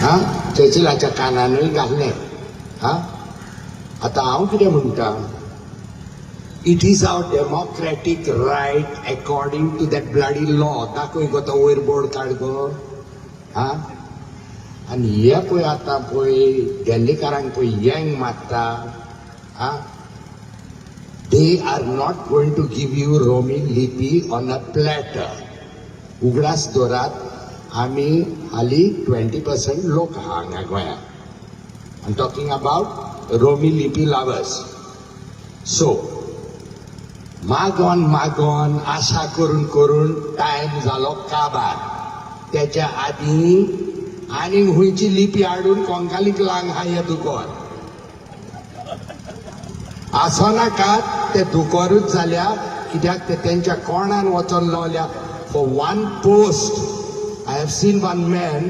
हा चर्चिलाच्या कानानूय घालले हा आता हांव कितें म्हणटा it is our democratic right according to that bloody law दाखय गो तो वयर बोर्ड काड गो हा आनी हे पळय आतां पळय दिल्लीकारांक पळय यंग मारता हा they are not going to give you Roman lipi on a platter. उगडास दोरात आमी हाली 20% लोक हांगा गोंयांत. I'm talking about Roman lipi lovers. So, मागोन आशा करून करून टाइम जालो काबार. त्याच्या आदी आनी हुंयची लिपी हाडून कोंकालीक लांग हा हे दुकोर. आसनाकात ते दुकोरूच जाल्या कित्याक ते तेंच्या कोणान वचोन लावल्या for one post I have seen one man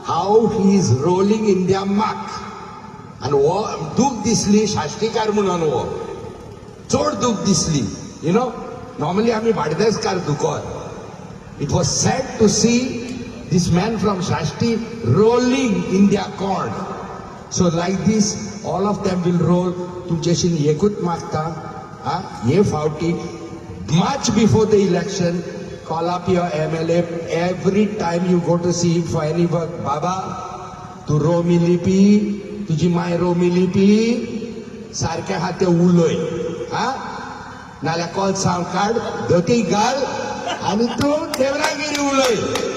how he is rolling in द्या माक आनी हो दूख दिसली शाश्टीकार म्हणून हो चड दूख दिसली यू नो नॉर्मली आमी बार्देसकार दुकोर it was sad to see this man from Shashti rolling in their corn. So like this, all of them will roll. तुमचेशीन एकूच मागता हे फावटी much before the election, call up your MLA every time you go to see him for any work. Baba, तू रोमी लिपी, तुझी my रोमी लिपी, सारखे हाते उलय, नाल्या कॉल सावंड काड, धोती घाल, आणि तू देवरागिरी उलय.